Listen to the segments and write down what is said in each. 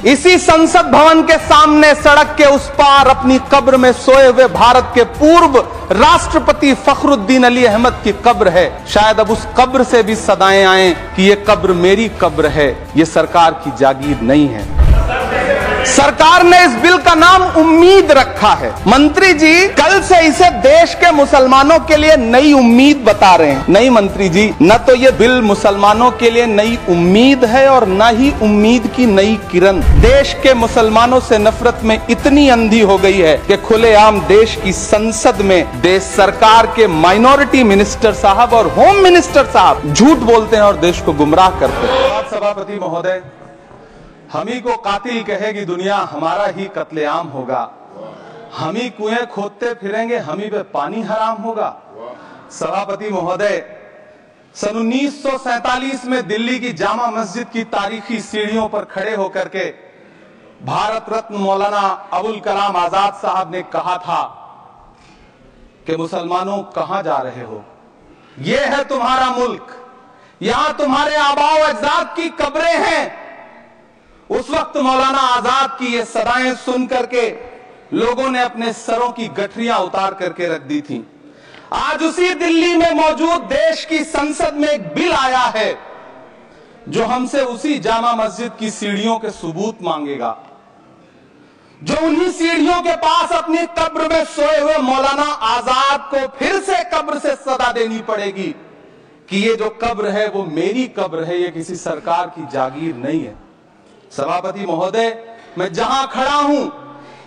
इसी संसद भवन के सामने सड़क के उस पार अपनी कब्र में सोए हुए भारत के पूर्व राष्ट्रपति फखरुद्दीन अली अहमद की कब्र है। शायद अब उस कब्र से भी सदाएं आए कि ये कब्र मेरी कब्र है, ये सरकार की जागीर नहीं है। सरकार ने इस बिल का नाम उम्मीद रखा है। मंत्री जी कल से इसे देश के मुसलमानों के लिए नई उम्मीद बता रहे हैं। नहीं मंत्री जी, न तो ये बिल मुसलमानों के लिए नई उम्मीद है और न ही उम्मीद की नई किरण। देश के मुसलमानों से नफरत में इतनी अंधी हो गई है कि खुलेआम देश की संसद में देश सरकार के माइनॉरिटी मिनिस्टर साहब और होम मिनिस्टर साहब झूठ बोलते हैं और देश को गुमराह करते हैं। सभापति महोदय, हम ही को कातिल कहेगी दुनिया, हमारा ही कत्लेआम होगा। हम ही कुएं खोदते फिरेंगे, हम ही पे पानी हराम होगा। सभापति महोदय, सन 1947 में दिल्ली की जामा मस्जिद की तारीखी सीढ़ियों पर खड़े होकर के भारत रत्न मौलाना अबुल कलाम आजाद साहब ने कहा था कि मुसलमानों कहां जा रहे हो, ये है तुम्हारा मुल्क, यहां तुम्हारे आबाओ अजदाद की कब्रें हैं। उस वक्त मौलाना आजाद की ये सदाएं सुन करके लोगों ने अपने सरों की गठरियां उतार करके रख दी थी। आज उसी दिल्ली में मौजूद देश की संसद में एक बिल आया है जो हमसे उसी जामा मस्जिद की सीढ़ियों के सबूत मांगेगा, जो उन्हीं सीढ़ियों के पास अपनी कब्र में सोए हुए मौलाना आजाद को फिर से कब्र से सदा देनी पड़ेगी कि ये जो कब्र है वो मेरी कब्र है, ये किसी सरकार की जागीर नहीं है। सभापति महोदय, मैं जहां खड़ा हूं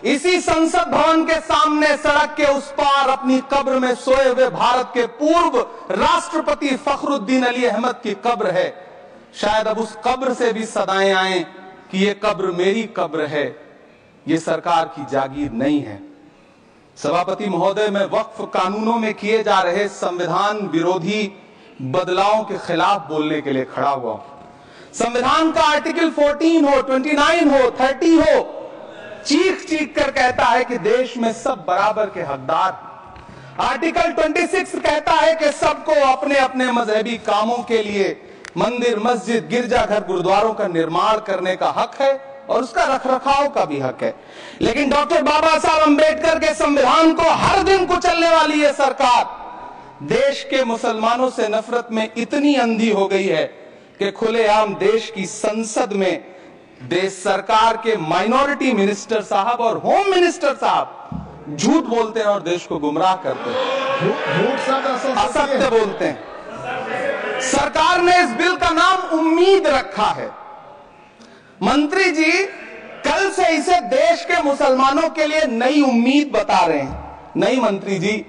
इसी संसद भवन के सामने सड़क के उस पार अपनी कब्र में सोए हुए भारत के पूर्व राष्ट्रपति फखरुद्दीन अली अहमद की कब्र है। शायद अब उस कब्र से भी सदाएं आए कि ये कब्र मेरी कब्र है, ये सरकार की जागीर नहीं है। सभापति महोदय, मैं वक्फ कानूनों में किए जा रहे संविधान विरोधी बदलावों के खिलाफ बोलने के लिए खड़ा हुआ हूं। संविधान का आर्टिकल 14 हो, 29 हो, 30 हो, चीख चीख कर कहता है कि देश में सब बराबर के हकदार। आर्टिकल 26 कहता है कि सबको अपने अपने मजहबी कामों के लिए मंदिर, मस्जिद, गिरजाघर, गुरुद्वारों का निर्माण करने का हक है और उसका रखरखाव का भी हक है। लेकिन डॉक्टर बाबा साहब अंबेडकर के संविधान को हर दिन कुचलने वाली ये सरकार देश के मुसलमानों से नफरत में इतनी अंधी हो गई है कि खुलेआम देश की संसद में देश सरकार के माइनॉरिटी मिनिस्टर साहब और होम मिनिस्टर साहब झूठ बोलते हैं और देश को गुमराह करते हैं, असत्य बोलते हैं। सरकार ने इस बिल का नाम उम्मीद रखा है। मंत्री जी कल से इसे देश के मुसलमानों के लिए नई उम्मीद बता रहे हैं। नहीं मंत्री जी,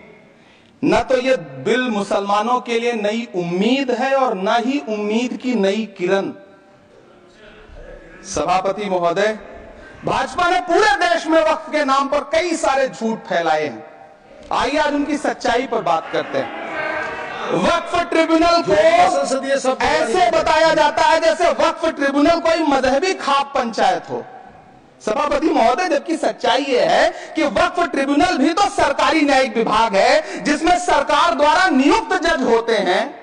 न तो ये बिल मुसलमानों के लिए नई उम्मीद है और न ही उम्मीद की नई किरण। सभापति महोदय, भाजपा ने पूरे देश में वक्फ के नाम पर कई सारे झूठ फैलाए हैं। आइए आज उनकी सच्चाई पर बात करते हैं। वक्फ ट्रिब्यूनल को ऐसे बताया जाता है जैसे वक्फ ट्रिब्यूनल कोई मजहबी खाप पंचायत हो। सभापति महोदय, जबकि सच्चाई यह है कि वक्फ ट्रिब्यूनल भी तो सरकारी न्यायिक विभाग है जिसमें सरकार द्वारा नियुक्त जज होते हैं,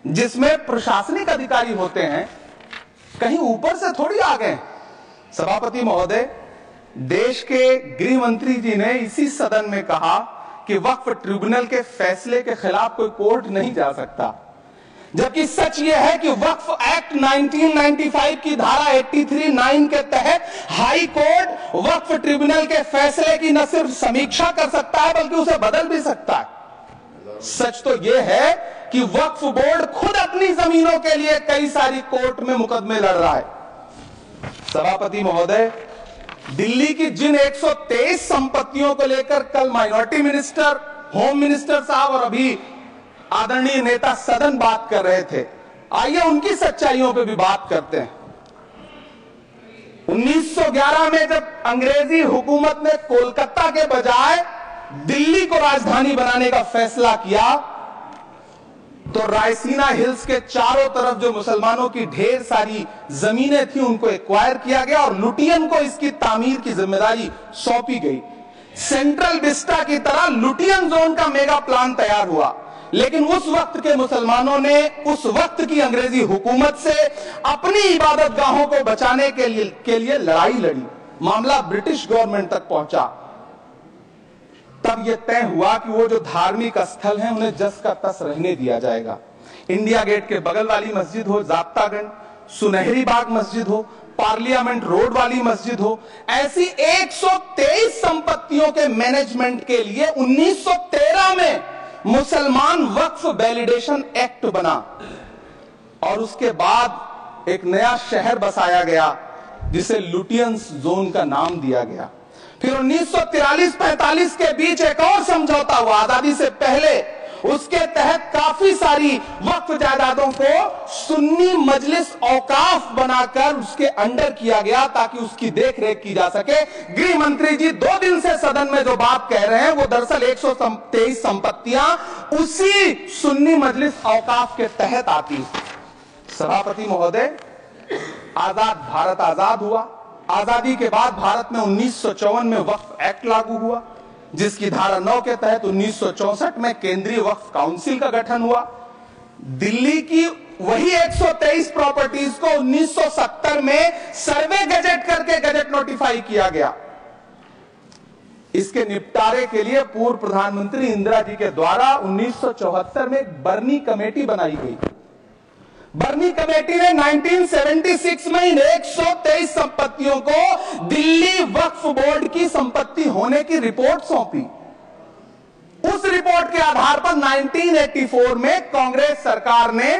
जिसमें प्रशासनिक अधिकारी होते हैं, कहीं ऊपर से थोड़ी आ गए। सभापति महोदय, देश के गृह मंत्री जी ने इसी सदन में कहा कि वक्फ ट्रिब्यूनल के फैसले के खिलाफ कोई कोर्ट नहीं जा सकता, जबकि सच यह है कि वक्फ एक्ट 1995 की धारा 83(9) के तहत हाई कोर्ट वक्फ ट्रिब्यूनल के फैसले की न सिर्फ समीक्षा कर सकता है बल्कि उसे बदल भी सकता है। सच तो यह है कि वक्फ बोर्ड खुद अपनी जमीनों के लिए कई सारी कोर्ट में मुकदमे लड़ रहा है। सभापति महोदय, दिल्ली की जिन 123 संपत्तियों को लेकर कल माइनॉरिटी मिनिस्टर, होम मिनिस्टर साहब और अभी आदरणीय नेता सदन बात कर रहे थे, आइए उनकी सच्चाइयों पे भी बात करते हैं। 1911 में जब अंग्रेजी हुकूमत ने कोलकाता के बजाय दिल्ली को राजधानी बनाने का फैसला किया तो रायसीना हिल्स के चारों तरफ जो मुसलमानों की ढेर सारी जमीनें थी उनको एक्वायर किया गया और लुटियन को इसकी तामीर की जिम्मेदारी सौंपी गई। सेंट्रल विस्टा की तरह लुटियन जोन का मेगा प्लान तैयार हुआ। लेकिन उस वक्त के मुसलमानों ने उस वक्त की अंग्रेजी हुकूमत से अपनी इबादत गाहों को बचाने के लिए लड़ाई लड़ी। मामला ब्रिटिश गवर्नमेंट तक पहुंचा। तब यह तय हुआ कि वो जो धार्मिक स्थल हैं उन्हें जस का तस रहने दिया जाएगा। इंडिया गेट के बगल वाली मस्जिद हो जाब्तागंज, सुनहरी बाग मस्जिद हो, पार्लियामेंट रोड वाली मस्जिद हो, ऐसी 123 संपत्तियों के मैनेजमेंट के लिए 1913 में मुसलमान वक्फ वैलिडेशन एक्ट बना और उसके बाद एक नया शहर बसाया गया जिसे लुटियंस जोन का नाम दिया गया। फिर 1943-45 के बीच एक और समझौता हुआ आजादी से पहले। उसके तहत काफी सारी वक्फ जायदादों को सुन्नी मजलिस औकाफ बनाकर उसके अंडर किया गया ताकि उसकी देखरेख की जा सके। गृह मंत्री जी 2 दिन से सदन में जो बात कह रहे हैं वो दरअसल 123 संपत्तियां उसी सुन्नी मजलिस औकाफ के तहत आती। सभापति महोदय, आजाद भारत आजाद हुआ। आजादी के बाद भारत में 1954 में वक्फ एक्ट लागू हुआ, जिसकी धारा 9 के तहत 1964 में केंद्रीय वक्फ काउंसिल का गठन हुआ। दिल्ली की वही 123 प्रॉपर्टीज को 1970 में सर्वे गजेट करके गजेट नोटिफाई किया गया। इसके निपटारे के लिए पूर्व प्रधानमंत्री इंदिरा जी के द्वारा 1974 में एक बर्नी कमेटी बनाई गई। बर्नी कमेटी ने 1976 में इन 123 संपत्तियों को दिल्ली वक्फ बोर्ड की संपत्ति होने की रिपोर्ट सौंपी। उस रिपोर्ट के आधार पर 1984 में कांग्रेस सरकार ने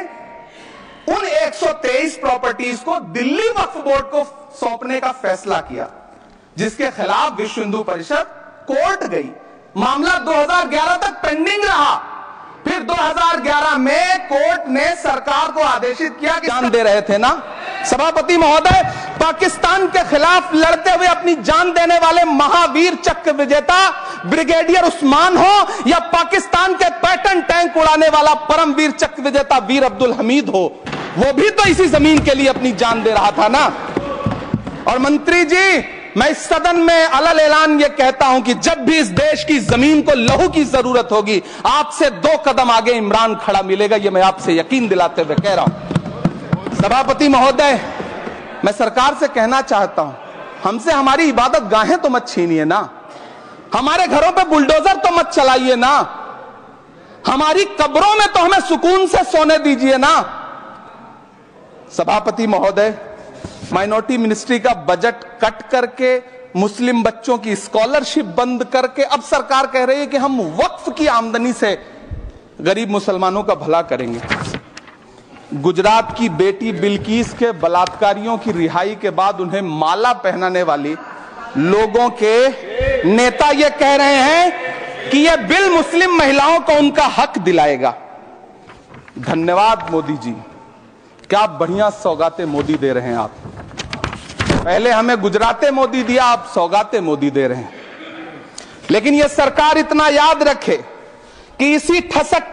उन 123 प्रॉपर्टीज को दिल्ली वक्फ बोर्ड को सौंपने का फैसला किया, जिसके खिलाफ विश्व हिंदू परिषद कोर्ट गई। मामला 2011 तक पेंडिंग रहा। फिर 2011 में कोर्ट ने सरकार को आदेशित किया कि जान दे रहे थे ना सभापति महोदय, पाकिस्तान के खिलाफ लड़ते हुए अपनी जान देने वाले महावीर चक्र विजेता ब्रिगेडियर उस्मान हो या पाकिस्तान के पैटर्न टैंक उड़ाने वाला परमवीर चक्र विजेता वीर अब्दुल हमीद हो, वो भी तो इसी जमीन के लिए अपनी जान दे रहा था ना। और मंत्री जी, मैं इस सदन में अलल ऐलान ये कहता हूं कि जब भी इस देश की जमीन को लहू की जरूरत होगी, आपसे 2 कदम आगे इमरान खड़ा मिलेगा। ये मैं आपसे यकीन दिलाते हुए कह रहा हूं। सभापति महोदय, मैं सरकार से कहना चाहता हूं, हमसे हमारी इबादत गाहें तो मत छीनिए ना, हमारे घरों पे बुलडोजर तो मत चलाइए ना, हमारी कब्रों में तो हमें सुकून से सोने दीजिए ना। सभापति महोदय, माइनॉरिटी मिनिस्ट्री का बजट कट करके, मुस्लिम बच्चों की स्कॉलरशिप बंद करके अब सरकार कह रही है कि हम वक्फ की आमदनी से गरीब मुसलमानों का भला करेंगे। गुजरात की बेटी बिल्किस के बलात्कारियों की रिहाई के बाद उन्हें माला पहनाने वाली लोगों के नेता ये कह रहे हैं कि यह बिल मुस्लिम महिलाओं को उनका हक दिलाएगा। धन्यवाद मोदी जी, क्या बढ़िया सौगातें मोदी दे रहे हैं आप। पहले हमें गुजराते मोदी दिया, आप सौगातें मोदी दे रहे हैं। लेकिन यह सरकार इतना याद रखे कि इसी ठसक